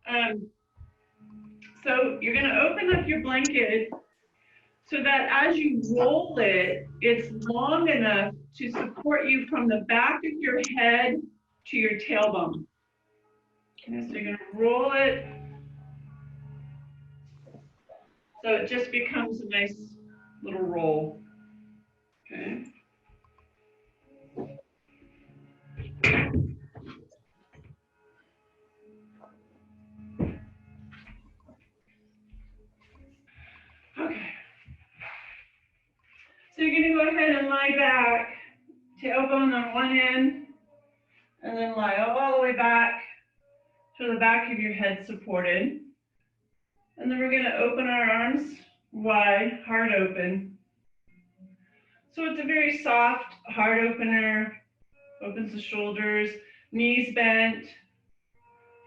So you're going to open up your blanket so that as you roll it, it's long enough to support you from the back of your head to your tailbone. Okay, so you're going to roll it so it just becomes a nice little roll. Okay. Okay. So you're going to go ahead and lie back, tailbone on one end, and then lie all the way back to the back of your head supported. And then we're going to open our arms wide, heart open. So it's a very soft heart opener, opens the shoulders, knees bent,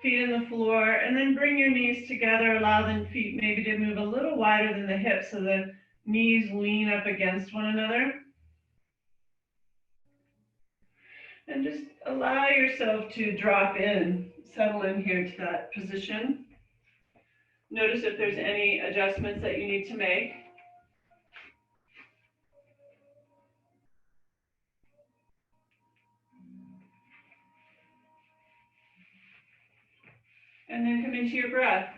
feet on the floor, and then bring your knees together, allow the feet maybe to move a little wider than the hips so the knees lean up against one another. And just allow yourself to drop in, settle in here to that position. Notice if there's any adjustments that you need to make. And then come into your breath.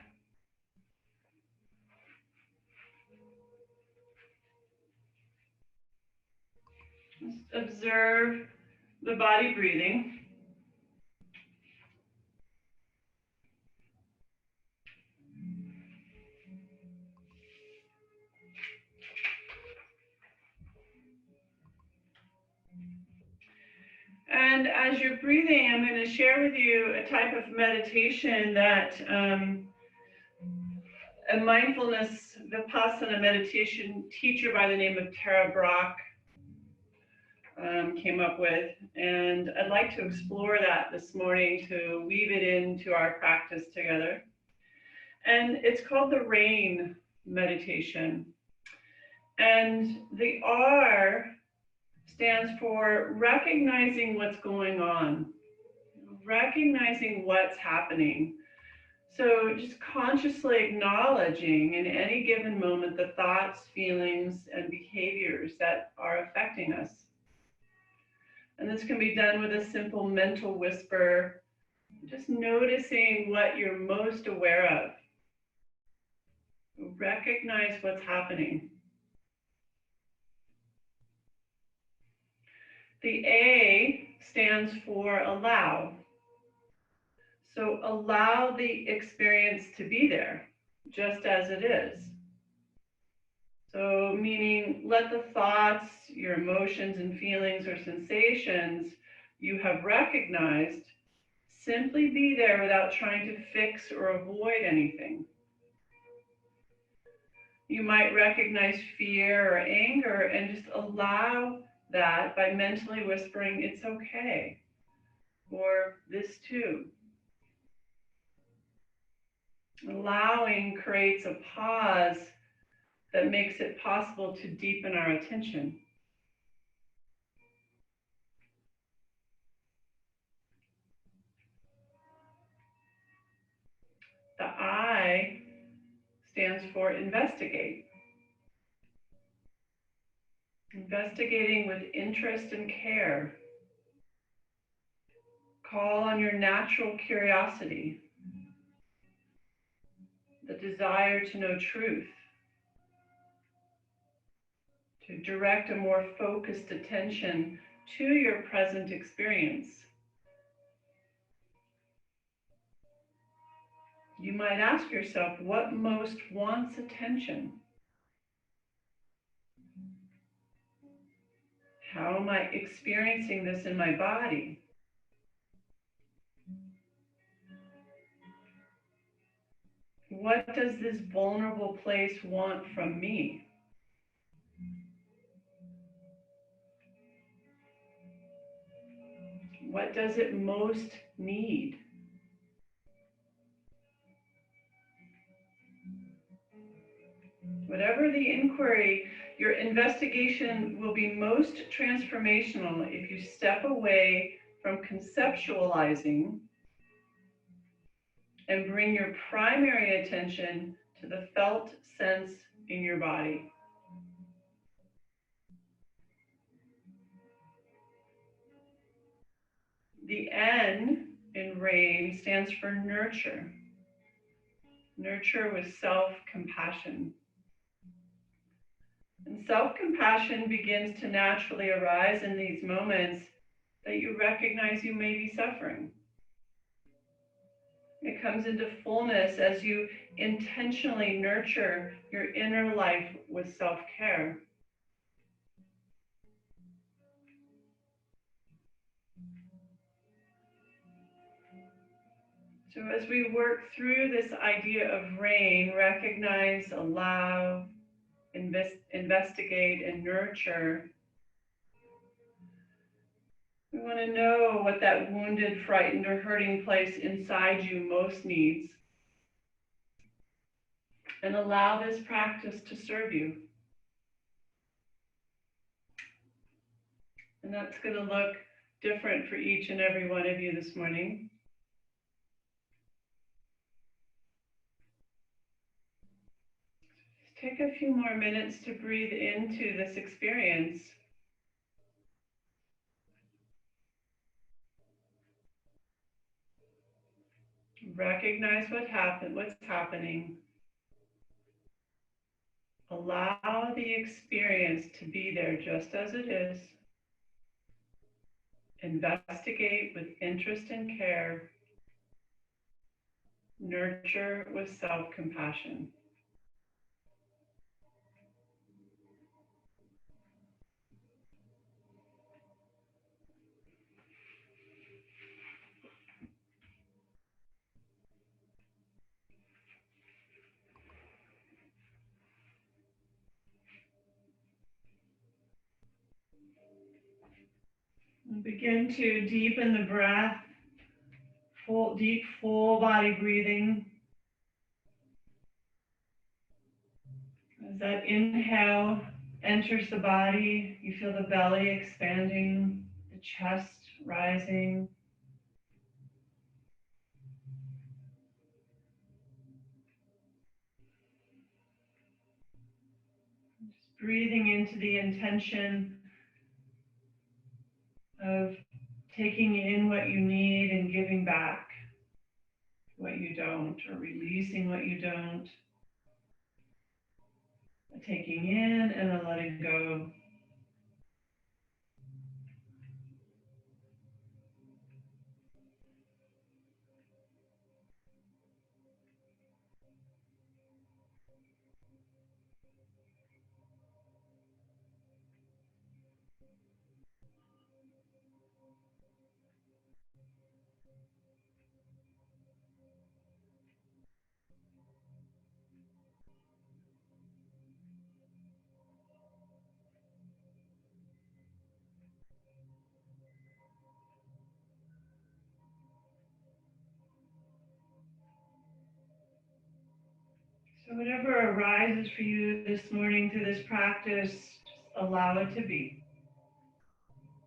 Just observe the body breathing. And as you're breathing, I'm going to share with you a type of meditation that a mindfulness Vipassana meditation teacher by the name of Tara Brach came up with. And I'd like to explore that this morning to weave it into our practice together. And it's called the R.A.I.N meditation. And the R stands for recognizing what's going on, recognizing what's happening. So just consciously acknowledging in any given moment the thoughts, feelings, and behaviors that are affecting us. And this can be done with a simple mental whisper, just noticing what you're most aware of. Recognize what's happening. The A stands for allow. So allow the experience to be there, just as it is. So meaning let the thoughts, your emotions and feelings or sensations you have recognized simply be there without trying to fix or avoid anything. You might recognize fear or anger and just allow that by mentally whispering, it's okay, or this too. Allowing creates a pause that makes it possible to deepen our attention. The I stands for investigate. Investigating with interest and care. Call on your natural curiosity, the desire to know truth, to direct a more focused attention to your present experience. You might ask yourself, what most wants attention? How am I experiencing this in my body? What does this vulnerable place want from me? What does it most need? Whatever the inquiry, your investigation will be most transformational if you step away from conceptualizing and bring your primary attention to the felt sense in your body. The N in RAIN stands for nurture. Nurture with self-compassion. And self-compassion begins to naturally arise in these moments that you recognize you may be suffering. It comes into fullness as you intentionally nurture your inner life with self-care. So as we work through this idea of RAIN, recognize, allow, investigate, and nurture, we want to know what that wounded, frightened, or hurting place inside you most needs, and allow this practice to serve you. And that's going to look different for each and every one of you this morning. Just take a few more minutes to breathe into this experience. Recognize what's happening. Allow the experience to be there just as it is. Investigate with interest and care. Nurture with self-compassion. Begin to deepen the breath, deep, full body breathing. As that inhale enters the body, you feel the belly expanding, the chest rising. Just breathing into the intention of taking in what you need and giving back what you don't, or releasing what you don't. A taking in and a letting go. So whatever arises for you this morning through this practice, just allow it to be.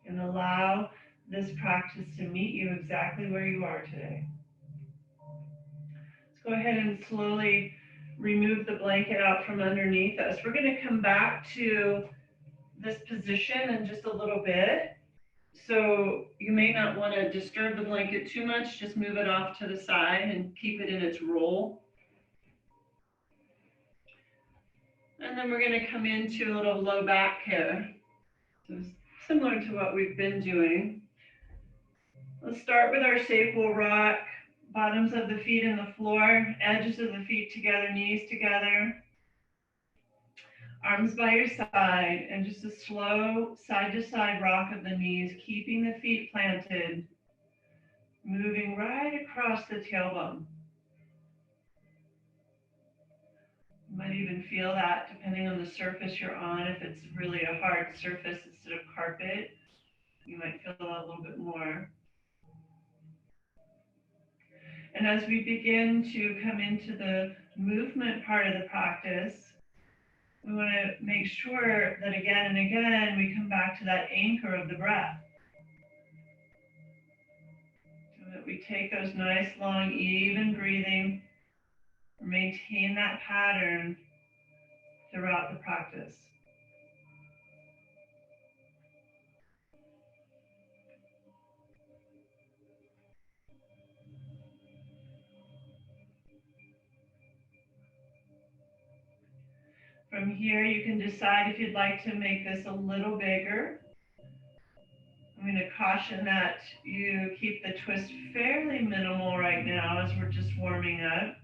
And allow this practice to meet you exactly where you are today. Let's go ahead and slowly remove the blanket out from underneath us. We're going to come back to this position in just a little bit. So you may not want to disturb the blanket too much. Just move it off to the side and keep it in its roll. And then we're going to come into a little low back here. So similar to what we've been doing. Let's start with our sacral rock, bottoms of the feet in the floor, edges of the feet together, knees together, arms by your side, and just a slow side to side rock of the knees, keeping the feet planted, moving right across the tailbone. You might even feel that depending on the surface you're on. If it's really a hard surface instead of carpet, you might feel a little bit more. And as we begin to come into the movement part of the practice, we want to make sure that again and again we come back to that anchor of the breath. So that we take those nice, long, even breathing, maintain that pattern throughout the practice. From here, you can decide if you'd like to make this a little bigger. I'm going to caution that you keep the twist fairly minimal right now as we're just warming up.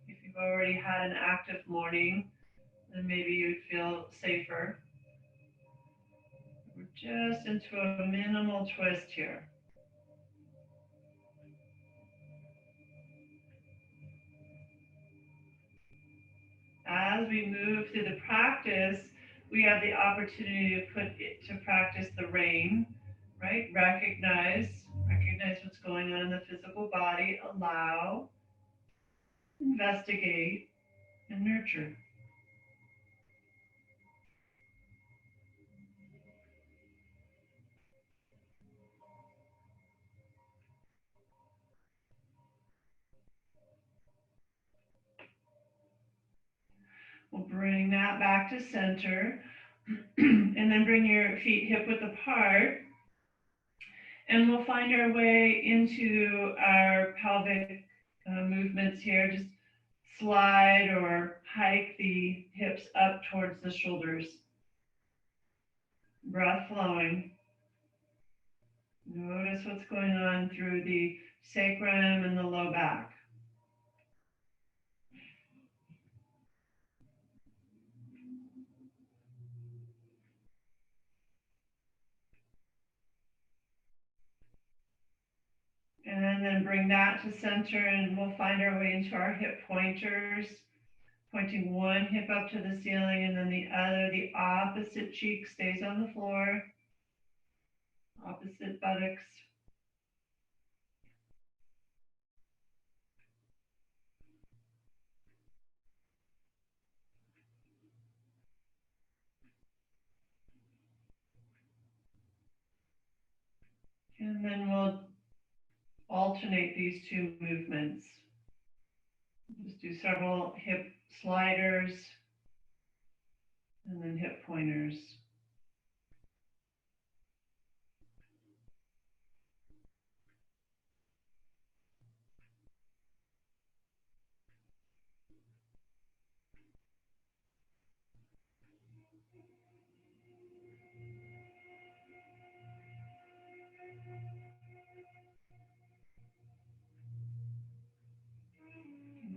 If you've already had an active morning, then maybe you'd feel safer. We're just into a minimal twist here. As we move through the practice, we have the opportunity to put it to practice the R.A.I.N, right? Recognize what's going on in the physical body, allow, investigate, and nurture. We'll bring that back to center and then bring your feet hip width apart. And we'll find our way into our pelvic movements here. Just slide or hike the hips up towards the shoulders. Breath flowing. Notice what's going on through the sacrum and the low back. And then bring that to center and we'll find our way into our hip pointers. Pointing one hip up to the ceiling and then the other, the opposite cheek stays on the floor. Opposite buttocks. And then we'll alternate these two movements. Just do several hip sliders and then hip pointers.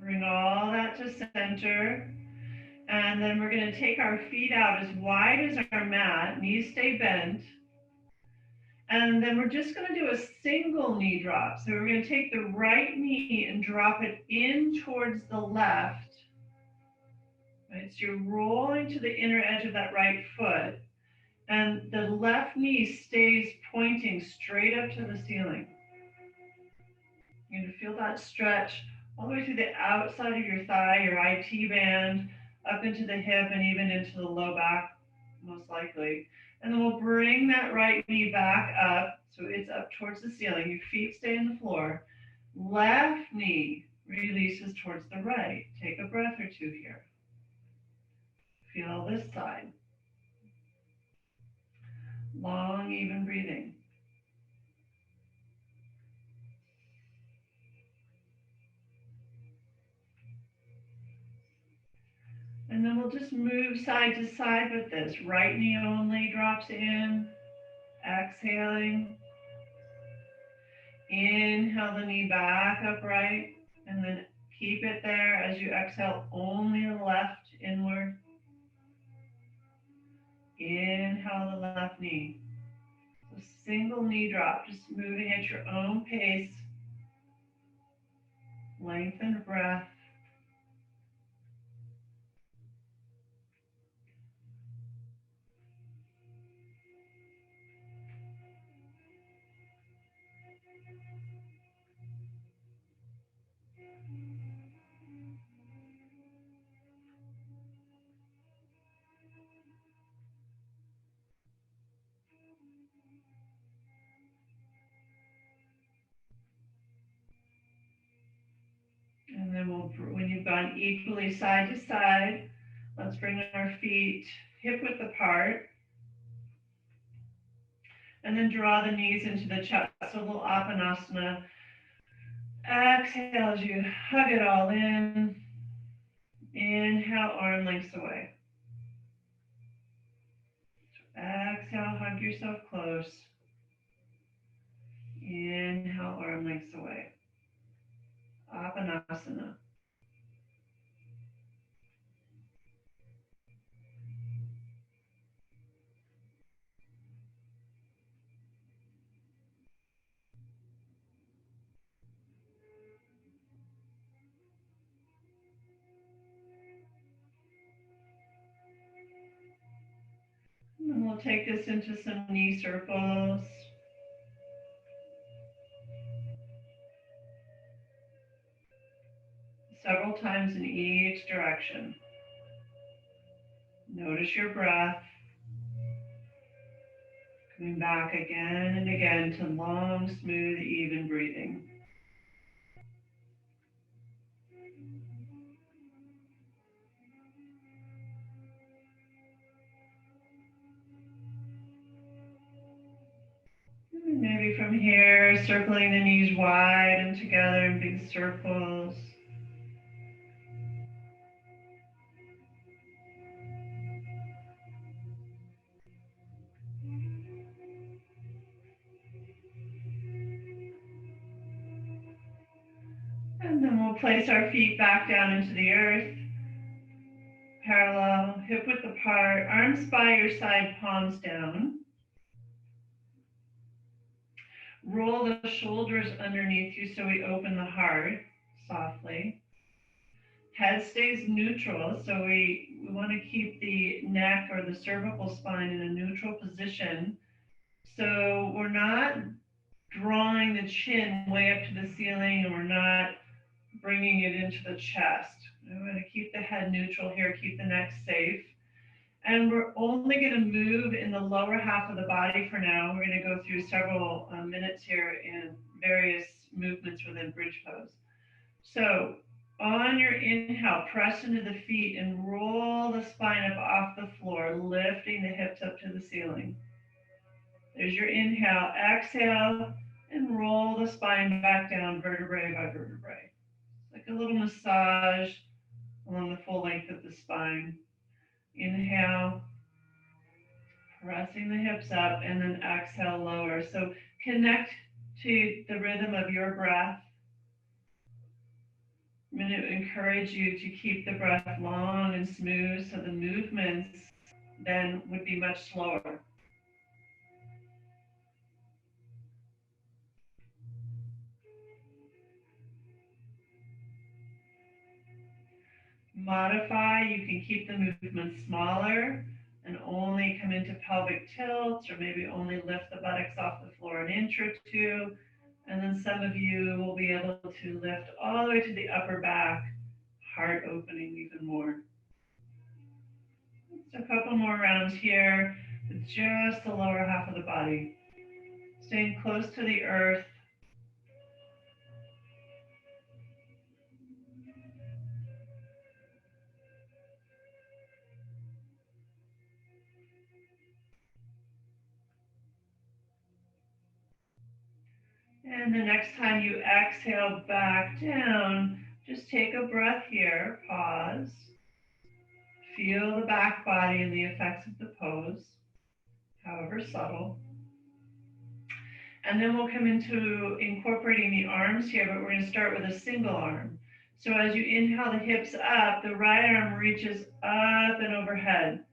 Bring all that to center. And then we're going to take our feet out as wide as our mat. Knees stay bent. And then we're just going to do a single knee drop. So we're going to take the right knee and drop it in towards the left. Right? So you're rolling to the inner edge of that right foot. And the left knee stays pointing straight up to the ceiling. You're going to feel that stretch all the way through the outside of your thigh, your IT band, up into the hip and even into the low back, most likely. And then we'll bring that right knee back up, so it's up towards the ceiling. Your feet stay on the floor. Left knee releases towards the right. Take a breath or two here. Feel this side. Long, even breathing. And then we'll just move side to side with this. Right knee only drops in. Exhaling. Inhale the knee back upright. And then keep it there as you exhale, only the left inward. Inhale the left knee. So single knee drop, just moving at your own pace. Lengthen breath. when you've gone equally side to side, let's bring our feet hip width apart. And then draw the knees into the chest, so a little Apanasana. Exhale as you hug it all in. Inhale, arm lengths away. Exhale, hug yourself close. Inhale, arm lengths away. Apanasana. And we'll take this into some knee circles. Several times in each direction. Notice your breath. Coming back again and again to long, smooth, even breathing. Maybe from here, circling the knees wide and together in big circles. And then we'll place our feet back down into the earth. Parallel, hip width apart, arms by your side, palms down. Roll the shoulders underneath you so we open the heart softly. Head stays neutral, so we want to keep the neck or the cervical spine in a neutral position. So we're not drawing the chin way up to the ceiling, and we're not bringing it into the chest. I'm going to keep the head neutral here, keep the neck safe. And we're only going to move in the lower half of the body for now. We're going to go through several minutes here in various movements within bridge pose. So on your inhale, press into the feet and roll the spine up off the floor, lifting the hips up to the ceiling. There's your inhale. Exhale and roll the spine back down, vertebrae by vertebrae. Like a little massage along the full length of the spine. Inhale, pressing the hips up, and then exhale, lower. So connect to the rhythm of your breath. I'm going to encourage you to keep the breath long and smooth so the movements then would be much slower. Modify, you can keep the movement smaller and only come into pelvic tilts, or maybe only lift the buttocks off the floor an inch or two. And then some of you will be able to lift all the way to the upper back, heart opening even more. Just a couple more rounds here with just the lower half of the body. Staying close to the earth. And the next time you exhale back down, just take a breath here, pause. Feel the back body and the effects of the pose, however subtle. And then we'll come into incorporating the arms here, but we're going to start with a single arm. So as you inhale the hips up, the right arm reaches up and overhead.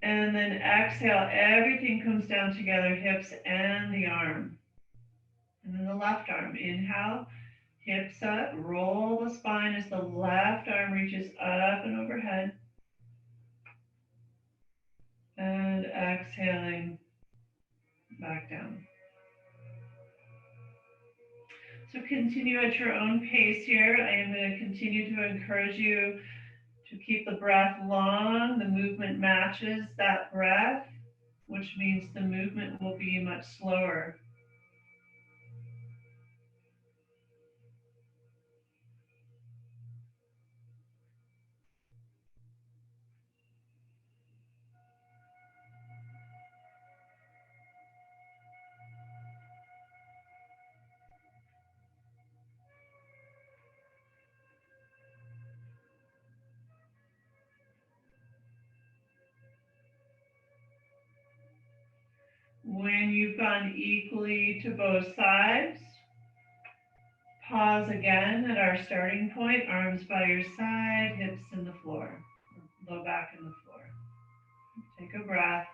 And then exhale, everything comes down together, hips and the arm. And then the left arm, inhale, hips up, roll the spine as the left arm reaches up and overhead. And exhaling back down. So continue at your own pace here. I am going to continue to encourage you to keep the breath long. The movement matches that breath, which means the movement will be much slower. When you've gone equally to both sides, pause again at our starting point, arms by your side, hips in the floor, low back in the floor. Take a breath.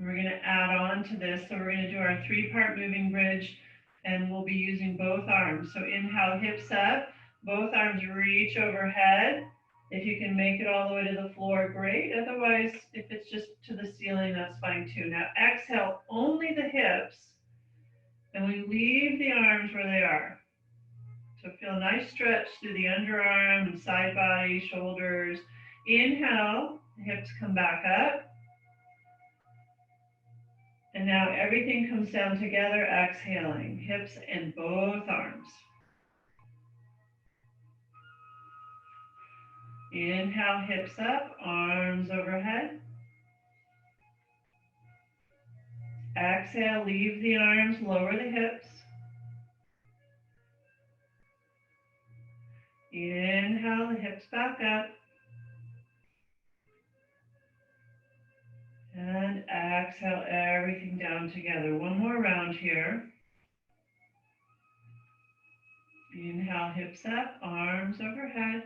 We're going to add on to this. So we're going to do our 3-part moving bridge, and we'll be using both arms. So inhale, hips up, both arms reach overhead. If you can make it all the way to the floor, great. Otherwise, if it's just to the ceiling, that's fine too. Now exhale, only the hips, and we leave the arms where they are. So feel a nice stretch through the underarm and side body, shoulders. Inhale, hips come back up. And now everything comes down together, exhaling, hips and both arms. Inhale, hips up, arms overhead. Exhale, leave the arms, lower the hips. Inhale, the hips back up. And exhale, everything down together. One more round here. Inhale, hips up, arms overhead.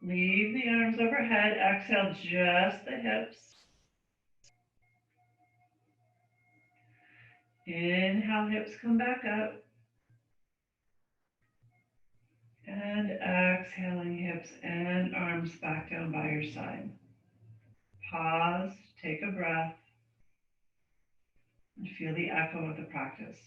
Leave the arms overhead. Exhale, just the hips. Inhale, hips come back up. And exhaling, hips and arms back down by your side. Pause, take a breath, and feel the echo of the practice.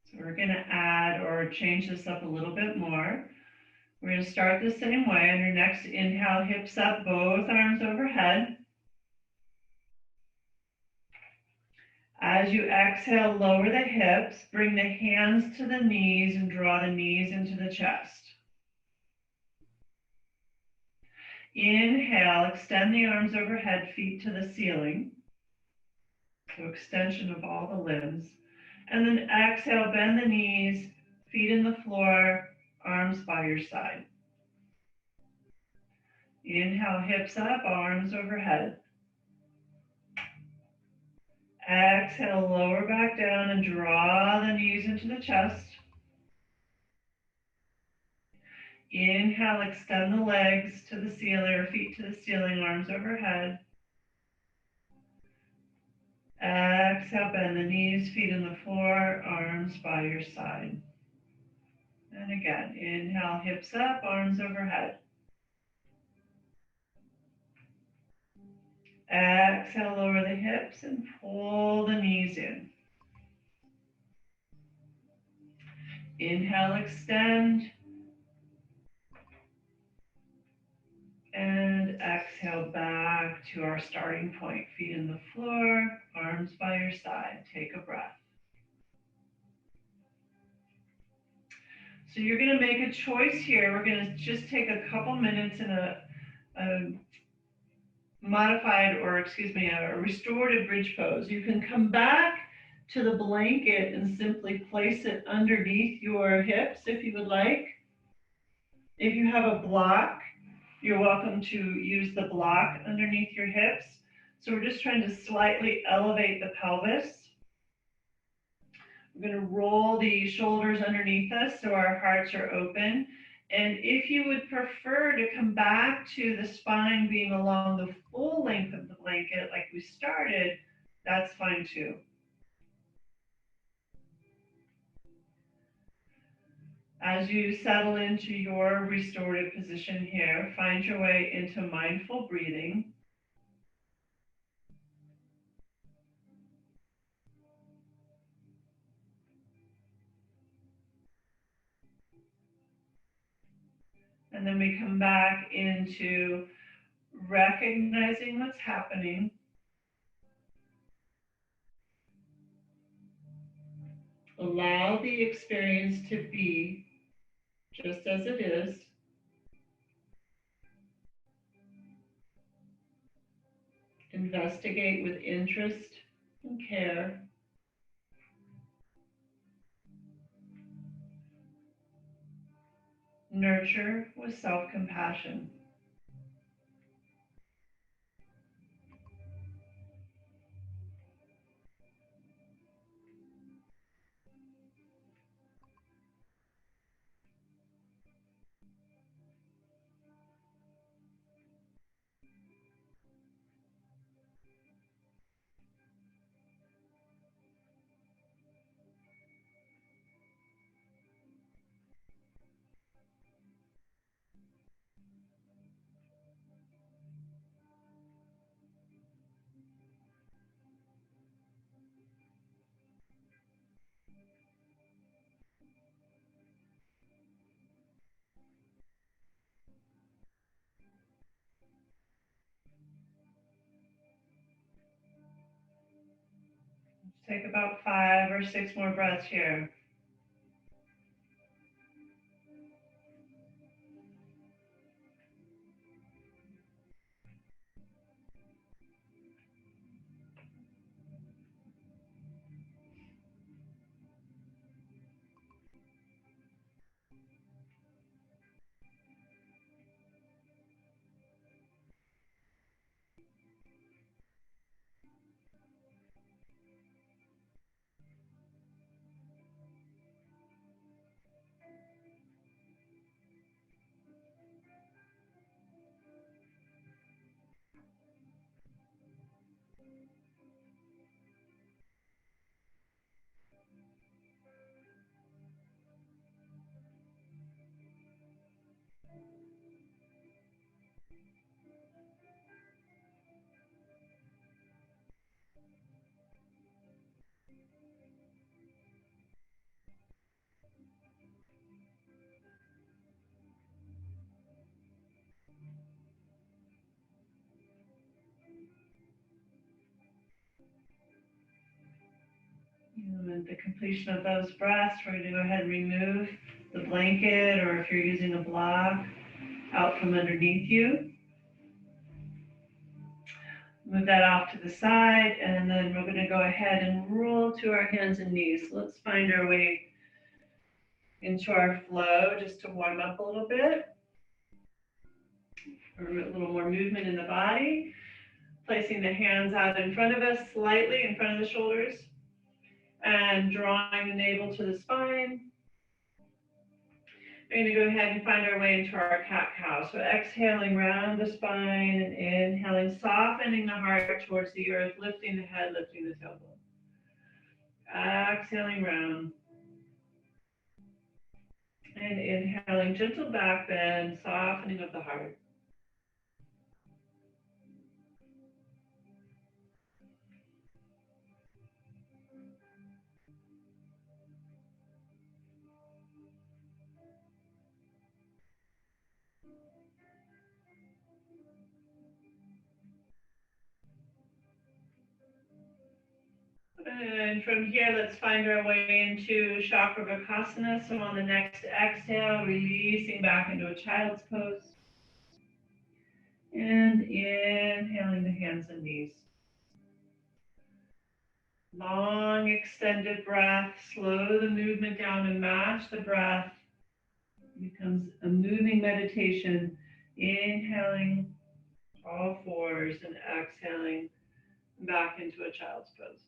So we're going to add or change this up a little bit more. We're going to start the same way. On your next inhale, hips up, both arms overhead. As you exhale, lower the hips, bring the hands to the knees and draw the knees into the chest. Inhale, extend the arms overhead, feet to the ceiling. So extension of all the limbs. And then exhale, bend the knees, feet in the floor, arms by your side. Inhale, hips up, arms overhead. Exhale, lower back down and draw the knees into the chest. Inhale, extend the legs to the ceiling or feet to the ceiling, arms overhead. Exhale, bend the knees, feet in the floor, arms by your side. And again, inhale, hips up, arms overhead. Exhale, lower the hips and pull the knees in. Inhale, extend. And exhale back to our starting point. Feet in the floor, arms by your side. Take a breath. So you're going to make a choice here. We're going to just take a couple minutes in a modified, or excuse me, a restorative bridge pose. You can come back to the blanket and simply place it underneath your hips if you would like. If you have a block, you're welcome to use the block underneath your hips. So we're just trying to slightly elevate the pelvis. We're going to roll the shoulders underneath us so our hearts are open. And if you would prefer to come back to the spine being along the full length of the blanket like we started, that's fine too. As you settle into your restorative position here, find your way into mindful breathing. And then we come back into recognizing what's happening. Allow the experience to be just as it is. Investigate with interest and care. nurture with self-compassion. Take about 5 or 6 more breaths here. And at the completion of those breaths, we're going to go ahead and remove the blanket, or if you're using a block, out from underneath you. Move that off to the side, and then we're going to go ahead and roll to our hands and knees. So let's find our way into our flow just to warm up a little bit. Or a little more movement in the body. Placing the hands out in front of us, slightly in front of the shoulders, and drawing the navel to the spine. We're going to go ahead and find our way into our cat-cow. So exhaling round the spine and inhaling, softening the heart towards the earth, lifting the head, lifting the tailbone. Exhaling round. And inhaling, gentle back bend, softening of the heart. And from here, let's find our way into Chakravarkasana. So on the next exhale, releasing back into a child's pose. And inhaling the hands and knees. Long extended breath. Slow the movement down and match the breath. It becomes a moving meditation. Inhaling all fours and exhaling back into a child's pose.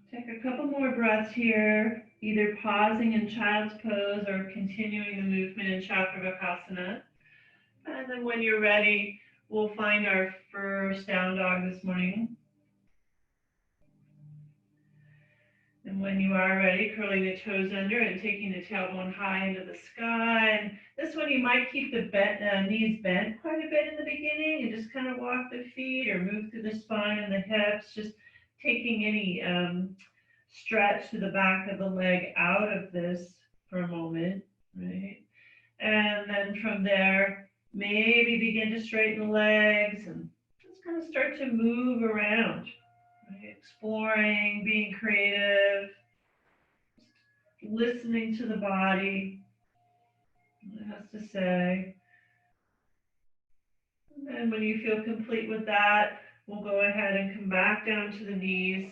Take a couple more breaths here, either pausing in child's pose or continuing the movement in Chakravarkasana. And then when you're ready, we'll find our first down dog this morning. And when you are ready, curling the toes under and taking the tailbone high into the sky. And this one, you might keep the knees bent quite a bit in the beginning and just kind of walk the feet or move through the spine and the hips, just taking any stretch to the back of the leg out of this for a moment, right? And then from there, maybe begin to straighten the legs and just kind of start to move around, right? Exploring, being creative, listening to the body, It has to say. And when you feel complete with that, we'll go ahead and come back down to the knees.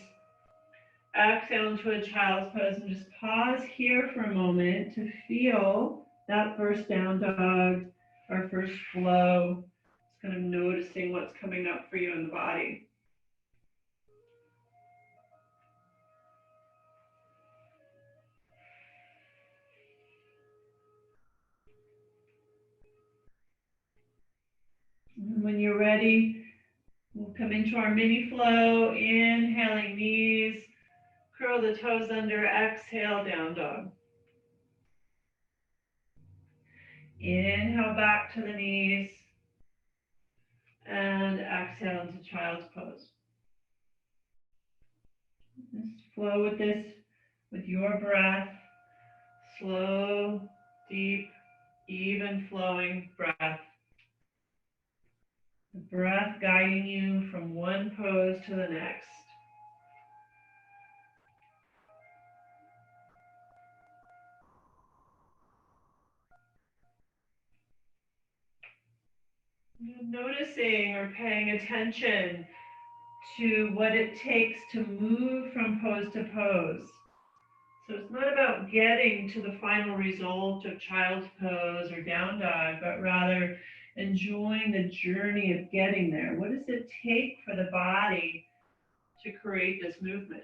Exhale into a child's pose and just pause here for a moment to feel that first down dog, our first flow. Just kind of noticing what's coming up for you in the body. And when you're ready, we'll come into our mini flow, inhaling knees, curl the toes under, exhale, down dog. Inhale back to the knees, and exhale into child's pose. Just flow with this, with your breath, slow, deep, even flowing breath. The breath guiding you from one pose to the next. Noticing or paying attention to what it takes to move from pose to pose. So it's not about getting to the final result of child's pose or down dog, but rather enjoying the journey of getting there. What does it take for the body to create this movement?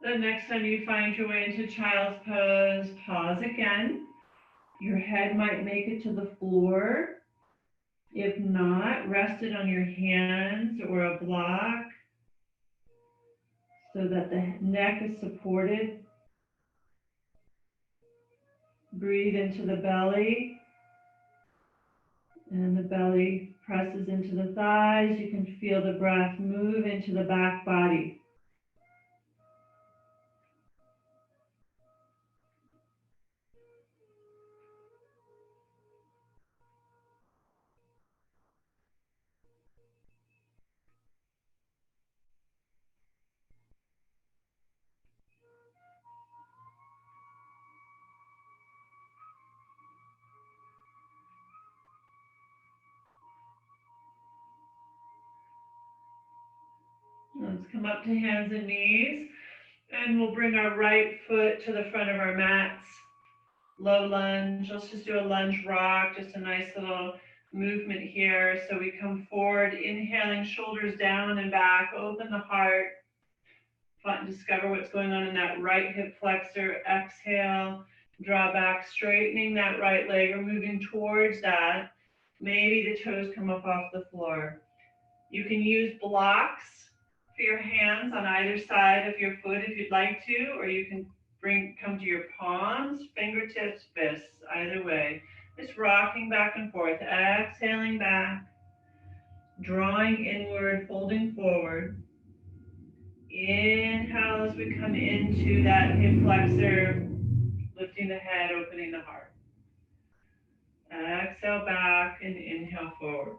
The next time you find your way into child's pose, pause again. Your head might make it to the floor. If not, rest it on your hands or a block so that the neck is supported. Breathe into the belly, and the belly presses into the thighs. You can feel the breath move into the back body. Let's come up to hands and knees, and we'll bring our right foot to the front of our mats. Low lunge. Let's just do a lunge rock, just a nice little movement here. So we come forward, inhaling, shoulders down and back, open the heart. Discover what's going on in that right hip flexor. Exhale, draw back, straightening that right leg or moving towards that. Maybe the toes come up off the floor. You can use blocks for your hands on either side of your foot if you'd like to, or you can come to your palms, fingertips, fists, either way. Just rocking back and forth, exhaling back, drawing inward, folding forward. Inhale as we come into that hip flexor, lifting the head, opening the heart. Exhale back and inhale forward.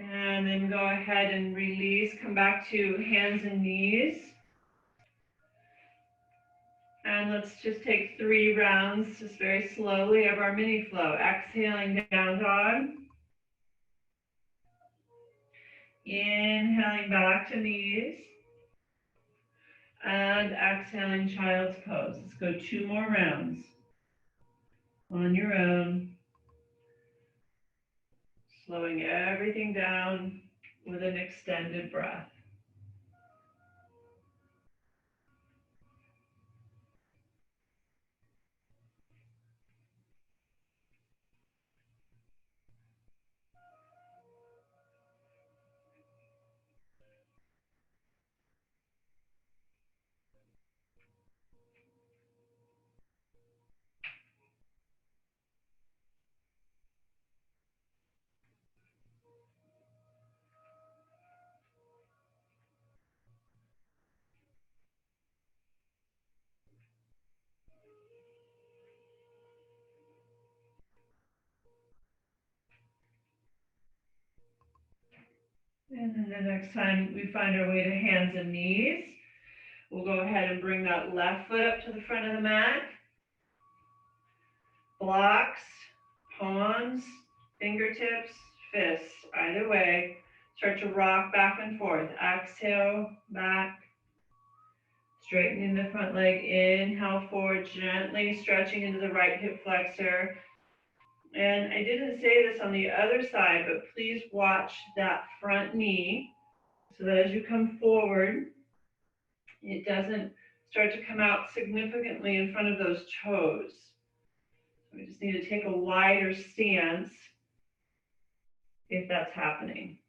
And then go ahead and release, come back to hands and knees. And let's just take 3 rounds, just very slowly, of our mini flow. Exhaling, down dog. Inhaling back to knees. And exhaling, child's pose. Let's go 2 more rounds on your own. Slowing everything down with an extended breath. And then the next time we find our way to hands and knees, we'll go ahead and bring that left foot up to the front of the mat. Blocks, palms, fingertips, fists, either way. Start to rock back and forth. Exhale, back. Straightening the front leg. Inhale forward, gently stretching into the right hip flexor. And I didn't say this on the other side, but please watch that front knee so that as you come forward, it doesn't start to come out significantly in front of those toes. We just need to take a wider stance if that's happening.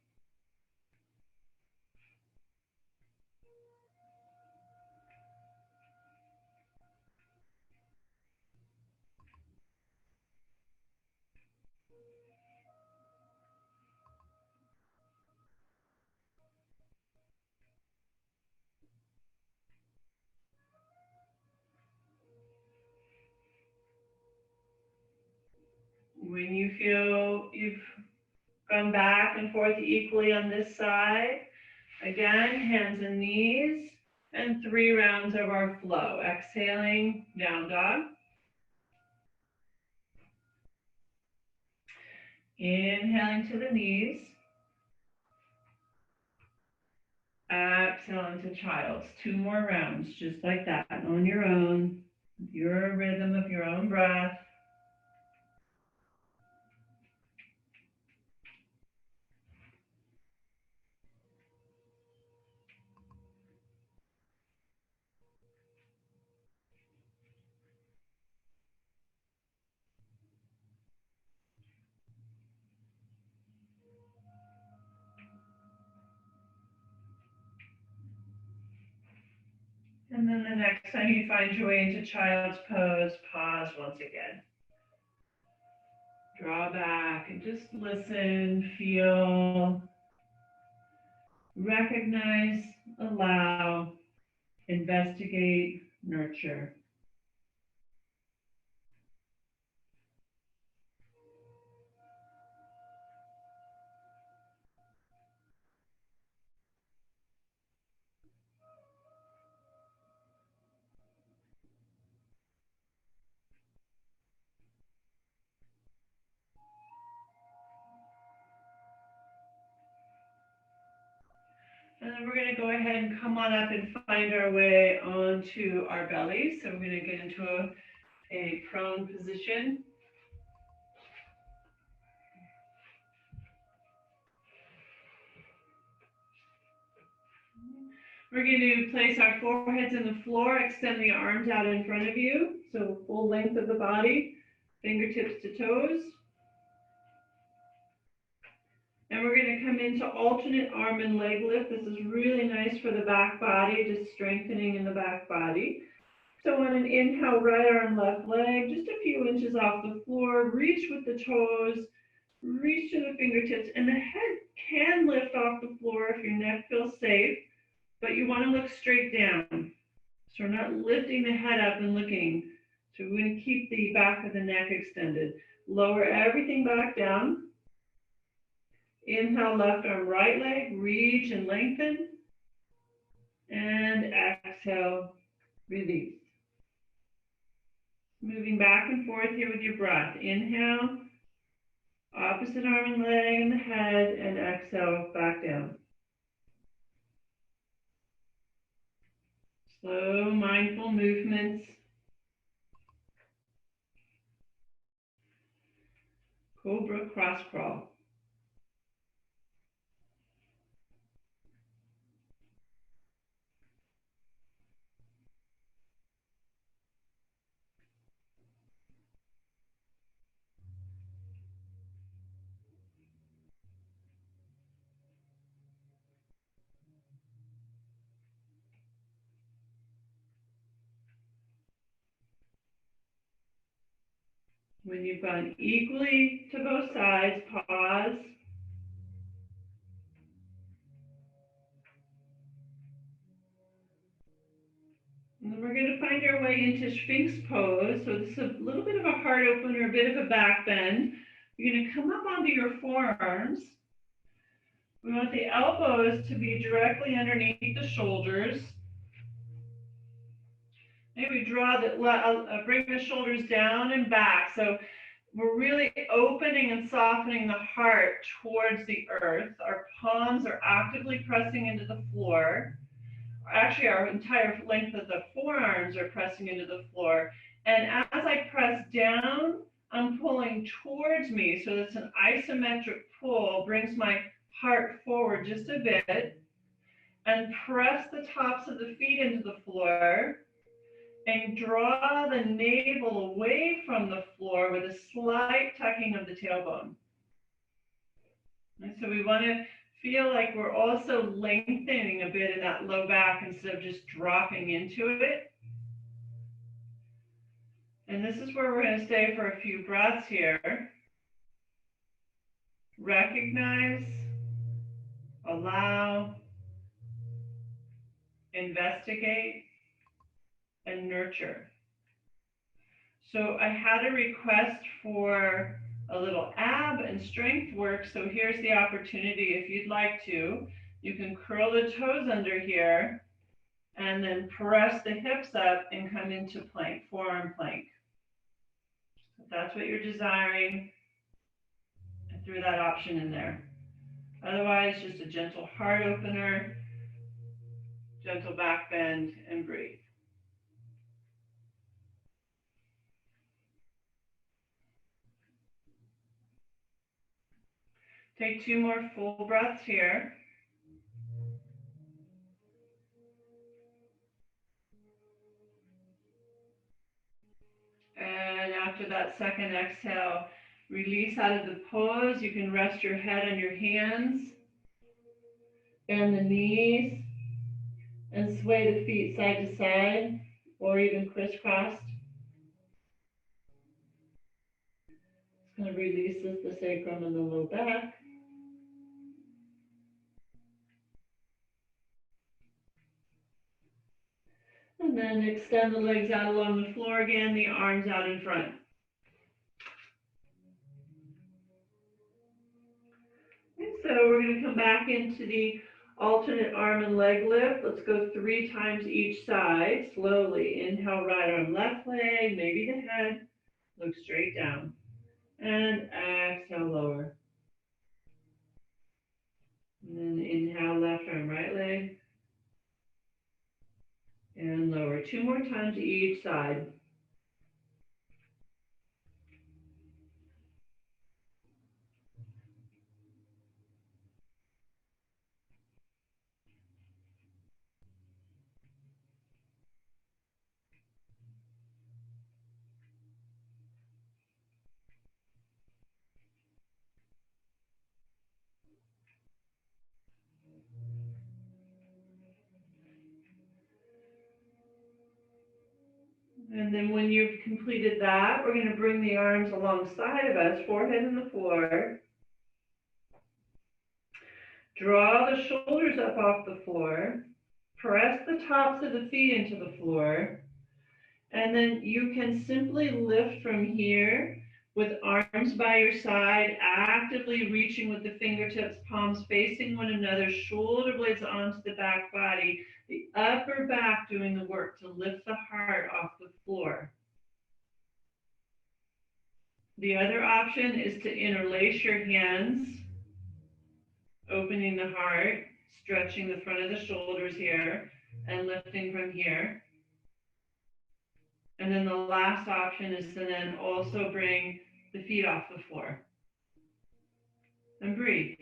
When you feel you've gone back and forth equally on this side, again, hands and knees, and 3 rounds of our flow. Exhaling, down dog. Inhaling to the knees. Exhaling to child's. 2 more rounds, just like that, on your own, your rhythm of your own breath. And then the next time you find your way into child's pose, pause once again. Draw back and just listen, feel, recognize, allow, investigate, nurture. And then we're going to go ahead and come on up and find our way onto our belly. So we're going to get into a prone position. We're going to place our foreheads in the floor, extend the arms out in front of you. So full length of the body, fingertips to toes. And we're going to come into alternate arm and leg lift. This is really nice for the back body, just strengthening in the back body. So on an inhale, right arm, left leg, just a few inches off the floor, reach with the toes, reach to the fingertips, and the head can lift off the floor if your neck feels safe, but you want to look straight down. So we're not lifting the head up and looking. So we're going to keep the back of the neck extended. Lower everything back down. Inhale, left arm, right leg, reach and lengthen. And exhale, release. Moving back and forth here with your breath. Inhale, opposite arm and leg and the head, and exhale, back down. Slow, mindful movements. Cobra cross crawl. When you've gone equally to both sides, pause. And then we're going to find our way into Sphinx pose. So this is a little bit of a heart opener, a bit of a back bend. You're going to come up onto your forearms. We want the elbows to be directly underneath the shoulders. Maybe bring the shoulders down and back. So we're really opening and softening the heart towards the earth. Our palms are actively pressing into the floor. Actually, our entire length of the forearms are pressing into the floor. And as I press down, I'm pulling towards me. So it's an isometric pull, brings my heart forward just a bit. And press the tops of the feet into the floor. And draw the navel away from the floor with a slight tucking of the tailbone. And so we want to feel like we're also lengthening a bit in that low back instead of just dropping into it. And this is where we're going to stay for a few breaths here. Recognize, allow, investigate, and nurture. So I had a request for a little ab and strength work. So here's the opportunity. If you'd like to, you can curl the toes under here and then press the hips up and come into plank, forearm plank. If that's what you're desiring, I threw that option in there. Otherwise, just a gentle heart opener, gentle back bend, and breathe. Take 2 more full breaths here. And after that second exhale, release out of the pose. You can rest your head on your hands and the knees and sway the feet side to side or even crisscrossed. It's going to releases the sacrum and the low back. And then extend the legs out along the floor again, the arms out in front. And so we're going to come back into the alternate arm and leg lift. Let's go 3 times each side, slowly. Inhale, right arm, left leg, maybe the head. Look straight down. And exhale, lower. And then inhale, left arm, right leg. And lower. 2 more times each side. And then when you've completed that, we're going to bring the arms alongside of us, forehead in the floor. Draw the shoulders up off the floor. Press the tops of the feet into the floor. And then you can simply lift from here with arms by your side, actively reaching with the fingertips, palms facing one another, shoulder blades onto the back body, the upper back doing the work to lift the heart off the floor. The other option is to interlace your hands, opening the heart, stretching the front of the shoulders here, and lifting from here. And then the last option is to then also bring the feet off the floor. And breathe.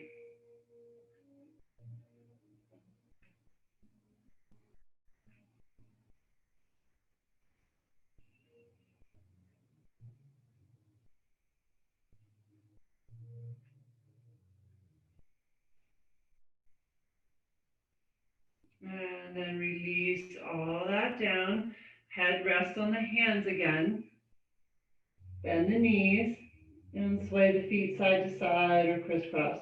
And then release all that down. Head rests on the hands again. Bend the knees and sway the feet side to side or crisscross.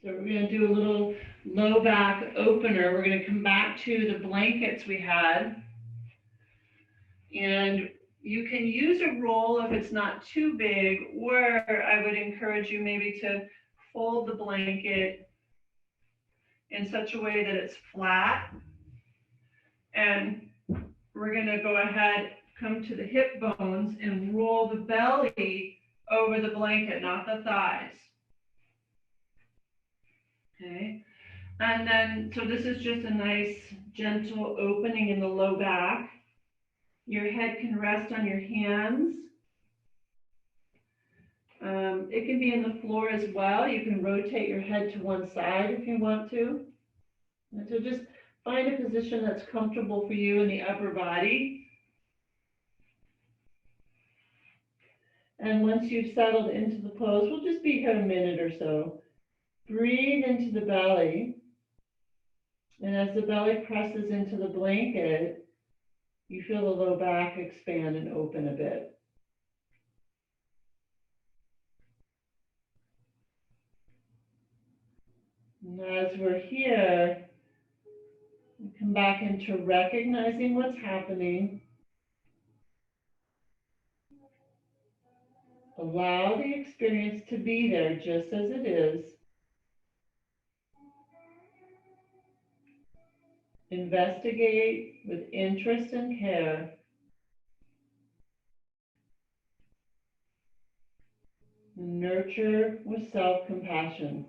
So we're going to do a little low back opener. We're going to come back to the blankets we had. And you can use a roll if it's not too big, or I would encourage you maybe to fold the blanket in such a way that it's flat. And we're going to go ahead, come to the hip bones and roll the belly over the blanket, not the thighs. Okay. And then, so this is just a nice gentle opening in the low back. Your head can rest on your hands. It can be in the floor as well. You can rotate your head to one side if you want to. And so just find a position that's comfortable for you in the upper body. And once you've settled into the pose, we'll just be here a minute or so. Breathe into the belly. And as the belly presses into the blanket, you feel the low back expand and open a bit. And as we're here, we come back into recognizing what's happening. Allow the experience to be there just as it is. Investigate with interest and care. Nurture with self-compassion.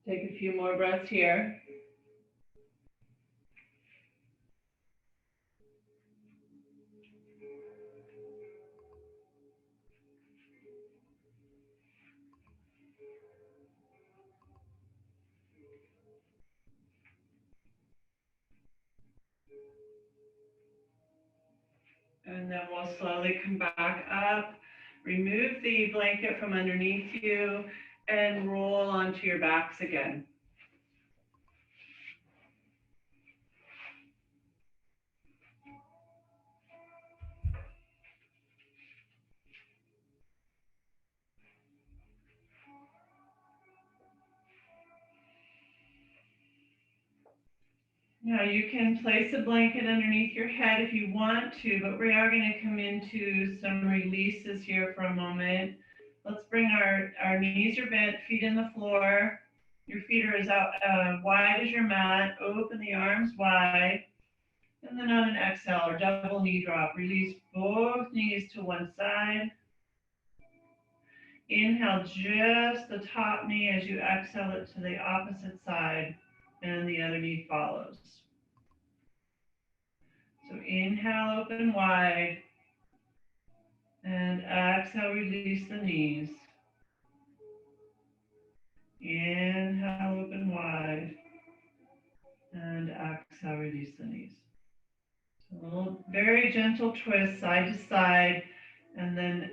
Take a few more breaths here. And then we'll slowly come back up. Remove the blanket from underneath you and roll onto your backs again. Now you can place a blanket underneath your head if you want to, but we are going to come into some releases here for a moment. Let's bring our knees are bent, feet in the floor. Your feet are as wide as your mat. Open the arms wide. And then on an exhale or double knee drop, release both knees to one side. Inhale just the top knee as you exhale it to the opposite side, and the other knee follows. So inhale, open wide, and exhale, release the knees. Inhale, open wide, and exhale, release the knees. So a little, very gentle twist side to side, and then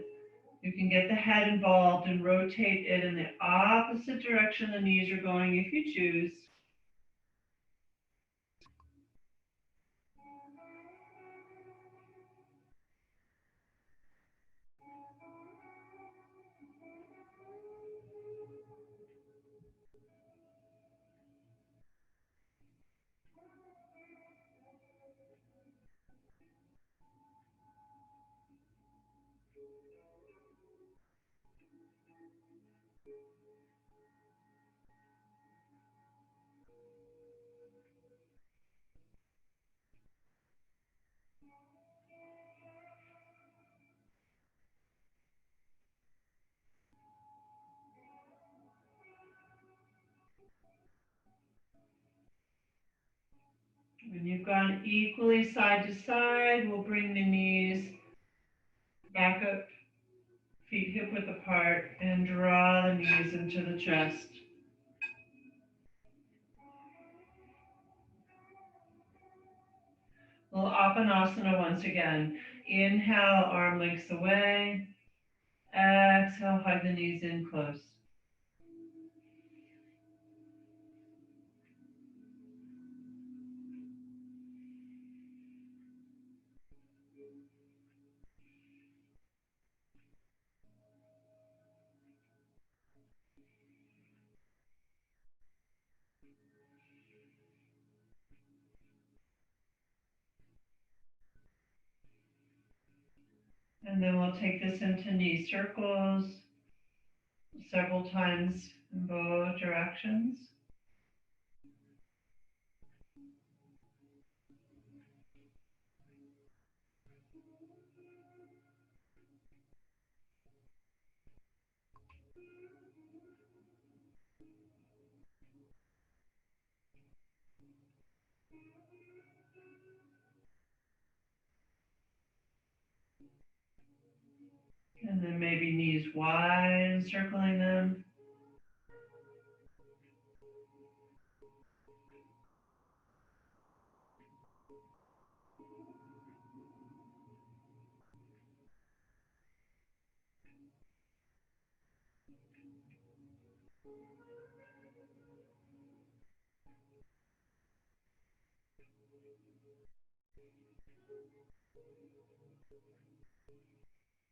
you can get the head involved and rotate it in the opposite direction the knees are going if you choose. When you've gone equally side to side, we'll bring the knees back up, feet hip width apart, and draw the knees into the chest. Little Apanasana once again. Inhale, arm lengths away. Exhale, hug the knees in close. And then we'll take this into knee circles several times in both directions. And then maybe knees wide, circling them.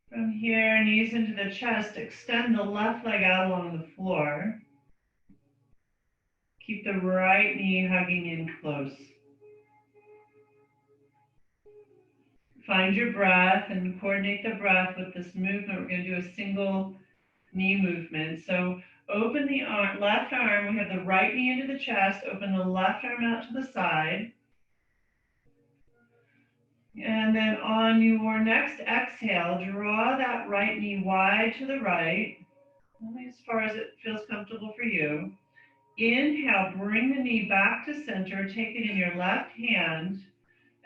From here, knees into the chest, extend the left leg out along the floor. Keep the right knee hugging in close. Find your breath and coordinate the breath with this movement. We're going to do a single knee movement. So open the left arm. We have the right knee into the chest. Open the left arm out to the side. And then on your next exhale, draw that right knee wide to the right, only as far as it feels comfortable for you. Inhale, bring the knee back to center. Take it in your left hand.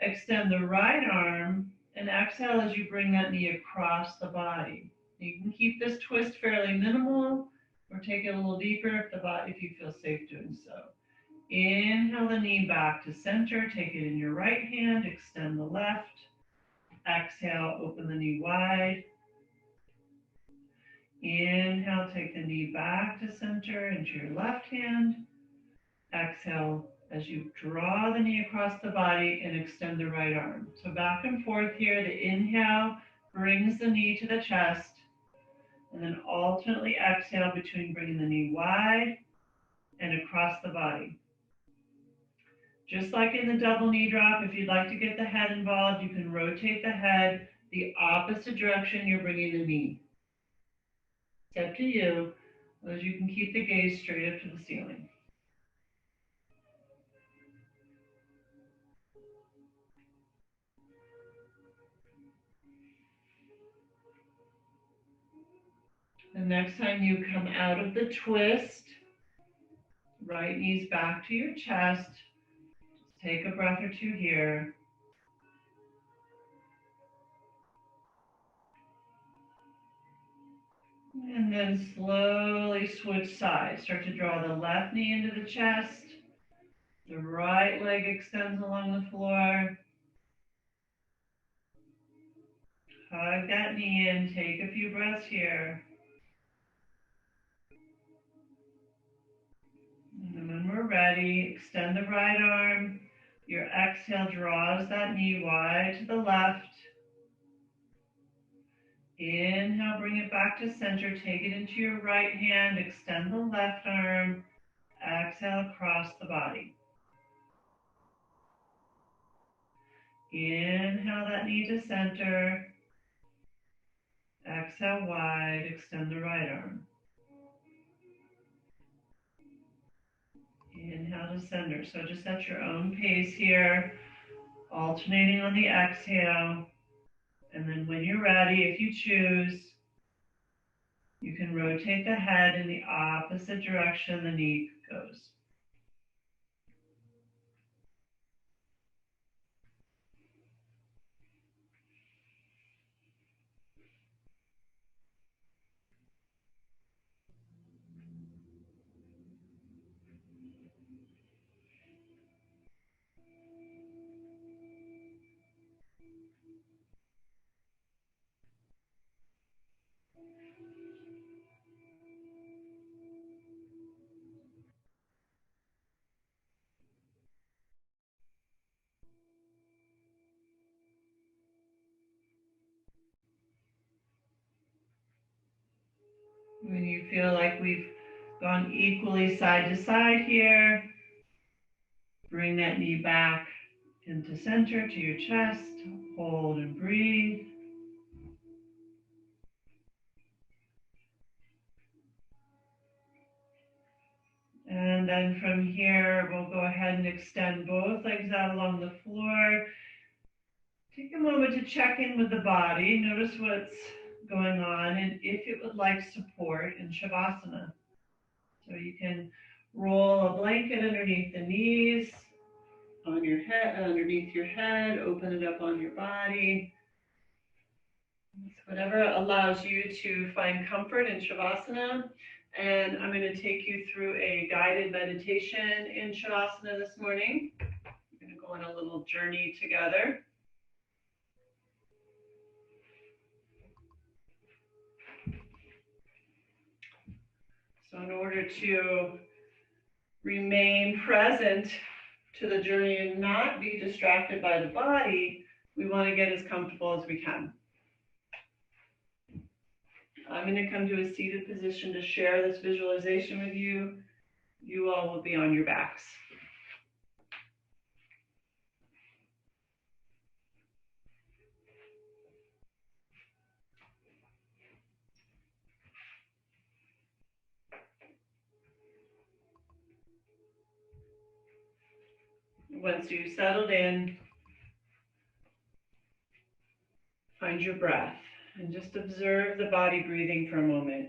Extend the right arm, and exhale as you bring that knee across the body. You can keep this twist fairly minimal or take it a little deeper if you feel safe doing so. Inhale the knee back to center. Take it in your right hand. Extend the left. Exhale, open the knee wide. Inhale, take the knee back to center into your left hand. Exhale as you draw the knee across the body and extend the right arm. So back and forth here. The inhale brings the knee to the chest, and then alternately exhale between bringing the knee wide and across the body. Just like in the double knee drop, if you'd like to get the head involved, you can rotate the head the opposite direction you're bringing the knee. It's up to you, as you can keep the gaze straight up to the ceiling. The next time you come out of the twist, right knee's back to your chest. Just take a breath or two here. And then slowly switch sides. Start to draw the left knee into the chest. The right leg extends along the floor. Hug that knee in. Take a few breaths here. And then when we're ready, extend the right arm. Your exhale draws that knee wide to the left. Inhale, bring it back to center. Take it into your right hand. Extend the left arm. Exhale across the body. Inhale that knee to center. Exhale wide. Extend the right arm. Inhale to center. So just at your own pace here, alternating on the exhale. And then when you're ready, if you choose, you can rotate the head in the opposite direction the knee goes. you feel like we've gone equally side to side here, bring that knee back into center to your chest. Hold and breathe. And then from here, we'll go ahead and extend both legs out along the floor. Take a moment to check in with the body. Notice what's going on and if it would like support in Shavasana. So you can roll a blanket underneath the knees, on your head, underneath your head, open it up on your body. It's whatever allows you to find comfort in Shavasana. And I'm going to take you through a guided meditation in Shavasana this morning. We're going to go on a little journey together. So in order to remain present to the journey and not be distracted by the body, we want to get as comfortable as we can. I'm going to come to a seated position to share this visualization with you. You all will be on your backs. Once you've settled in, find your breath and just observe the body breathing for a moment.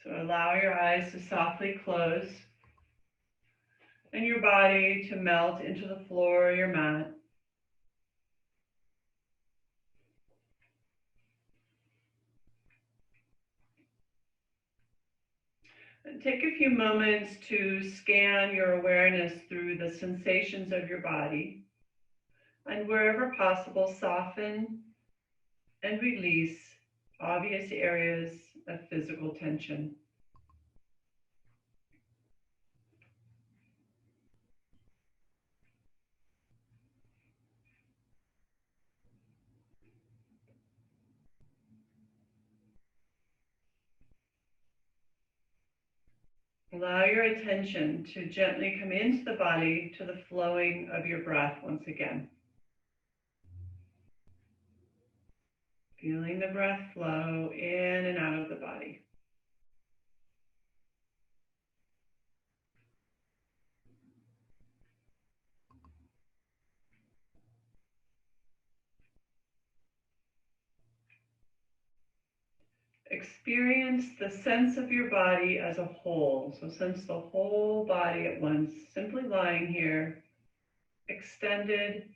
So allow your eyes to softly close and your body to melt into the floor or your mat. And take a few moments to scan your awareness through the sensations of your body, and wherever possible, soften and release obvious areas of physical tension. Allow your attention to gently come into the body to the flowing of your breath once again. Feeling the breath flow in and out of the body. Experience the sense of your body as a whole. So sense the whole body at once, simply lying here, extended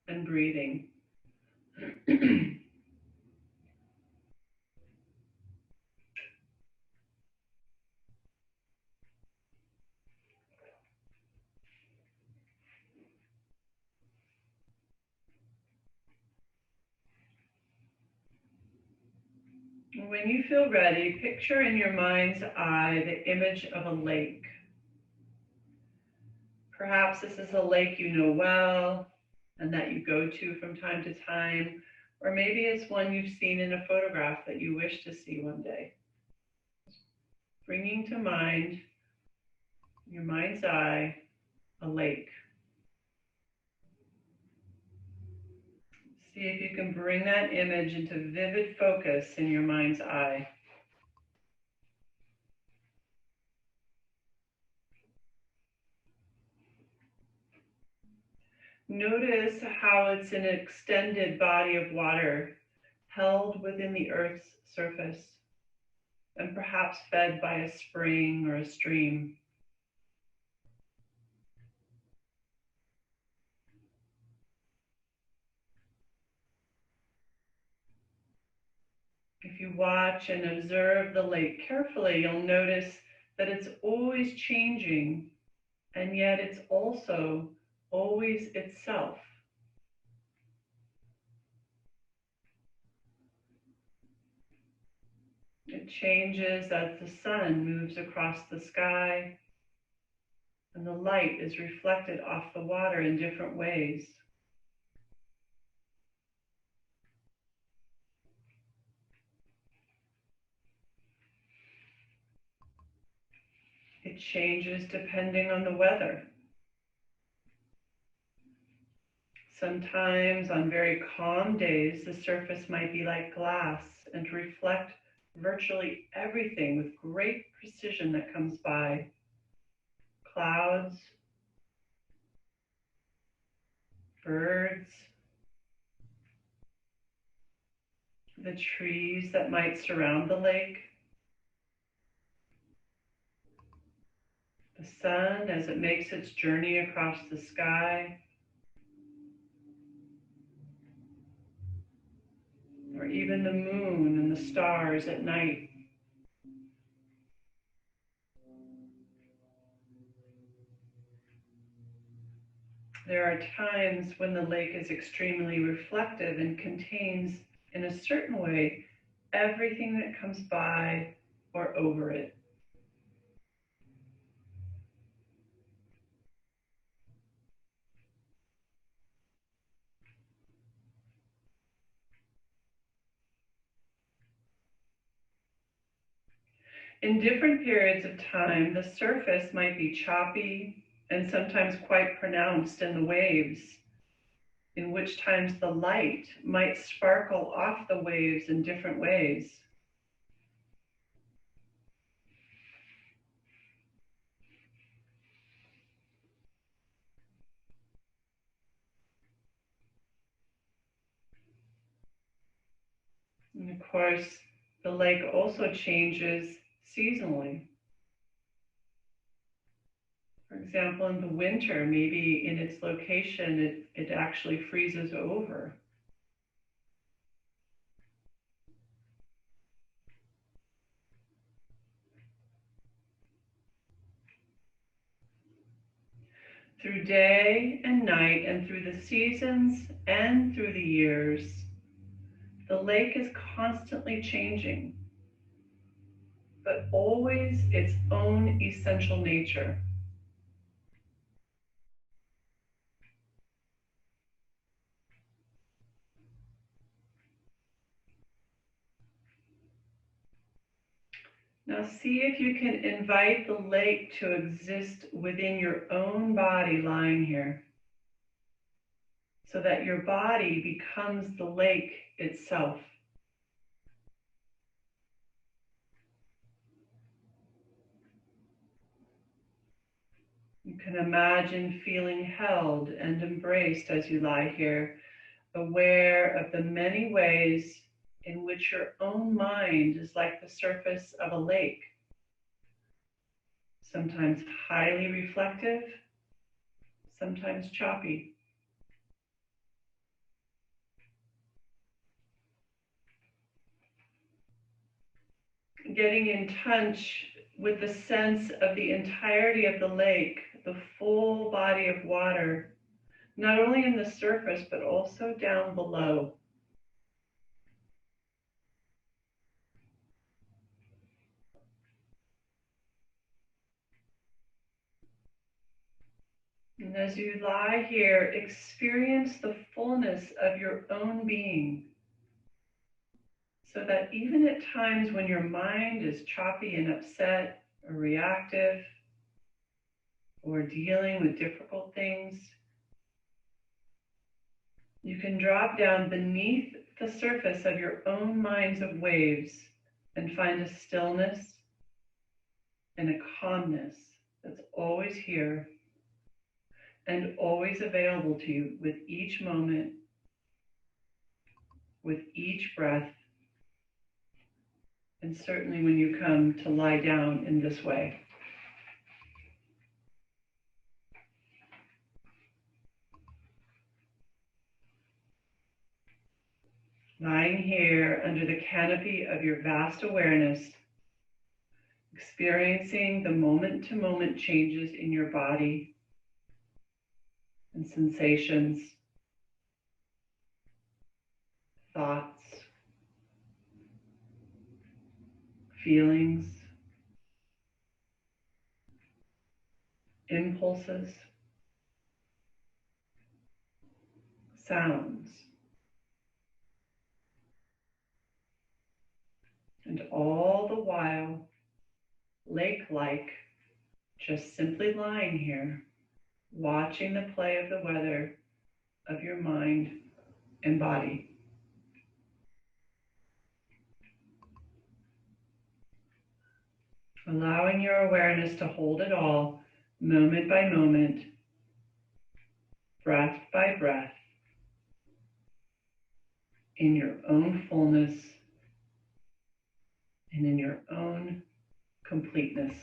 and breathing. When you feel ready, picture in your mind's eye the image of a lake. Perhaps this is a lake you know well and that you go to from time to time, or maybe it's one you've seen in a photograph that you wish to see one day. Bringing to mind, your mind's eye, a lake. See if you can bring that image into vivid focus in your mind's eye. Notice how it's an extended body of water held within the Earth's surface and perhaps fed by a spring or a stream. If you watch and observe the lake carefully, you'll notice that it's always changing, and yet it's also always itself. It changes as the sun moves across the sky and the light is reflected off the water in different ways. It changes depending on the weather. Sometimes on very calm days, the surface might be like glass and reflect virtually everything with great precision that comes by. Clouds, birds, the trees that might surround the lake, the sun as it makes its journey across the sky, or even the moon and the stars at night. There are times when the lake is extremely reflective and contains, in a certain way, everything that comes by or over it. In different periods of time, the surface might be choppy and sometimes quite pronounced in the waves, in which times the light might sparkle off the waves in different ways. And of course, the lake also changes seasonally. For example, in the winter, maybe in its location, it actually freezes over. Through day and night and through the seasons and through the years, the lake is constantly changing, but always its own essential nature. Now see if you can invite the lake to exist within your own body lying here, so that your body becomes the lake itself. You can imagine feeling held and embraced as you lie here, aware of the many ways in which your own mind is like the surface of a lake, sometimes highly reflective, sometimes choppy. Getting in touch with the sense of the entirety of the lake, the full body of water, not only in the surface, but also down below. And as you lie here, experience the fullness of your own being, so that even at times when your mind is choppy and upset or reactive or dealing with difficult things, you can drop down beneath the surface of your own minds of waves and find a stillness and a calmness that's always here and always available to you with each moment, with each breath, and certainly when you come to lie down in this way. Lying here under the canopy of your vast awareness, experiencing the moment-to-moment changes in your body and sensations, thoughts, feelings, impulses, sounds, and all the while, lake-like, just simply lying here, watching the play of the weather of your mind and body. Allowing your awareness to hold it all, moment by moment, breath by breath, in your own fullness and in your own completeness.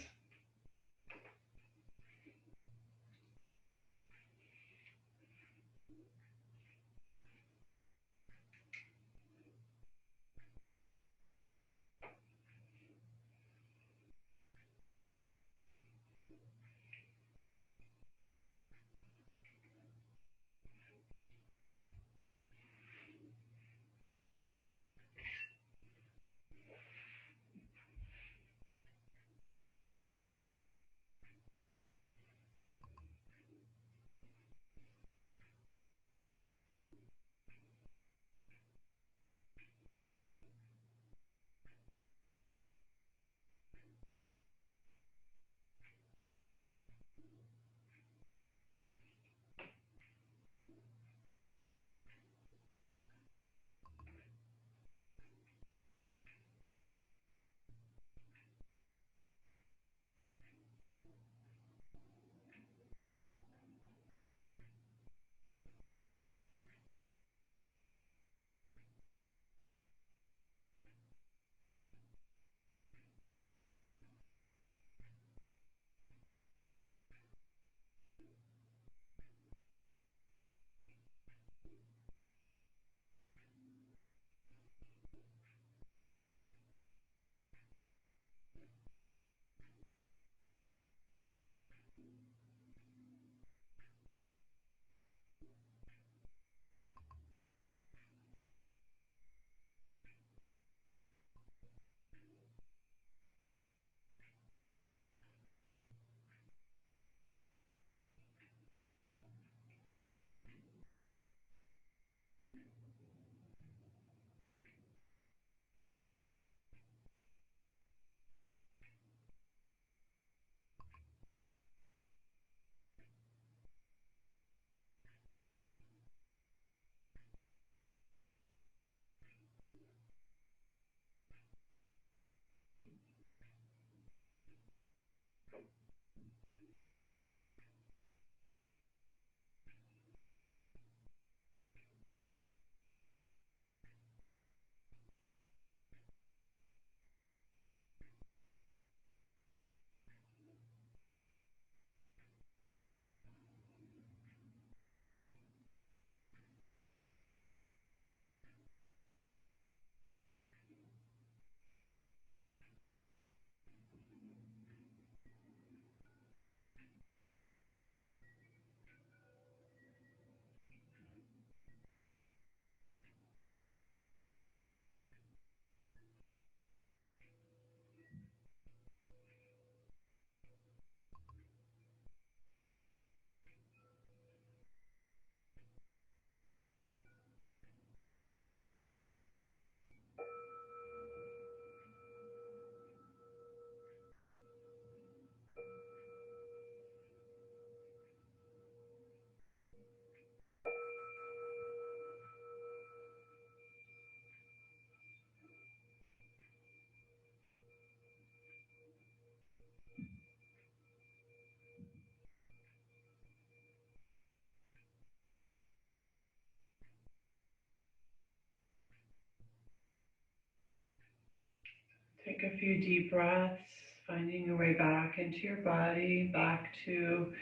Take a few deep breaths, finding your way back into your body, back to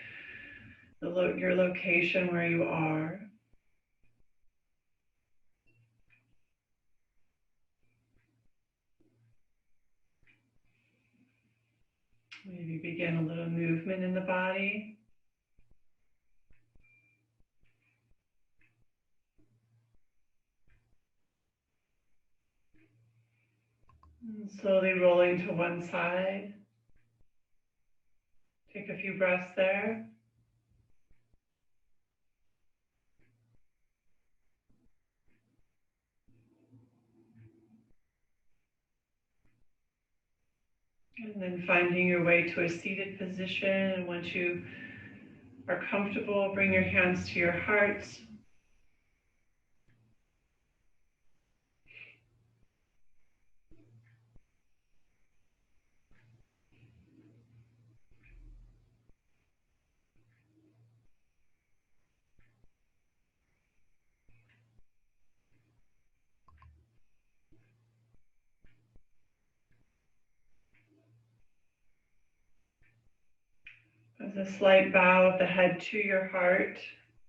your location where you are. Maybe begin a little movement in the body. And slowly rolling to one side. Take a few breaths there. And then finding your way to a seated position. And once you are comfortable, bring your hands to your hearts. As a slight bow of the head to your heart,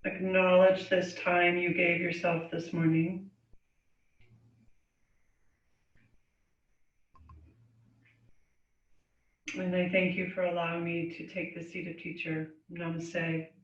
acknowledge this time you gave yourself this morning. And I thank you for allowing me to take the seat of teacher. Namaste.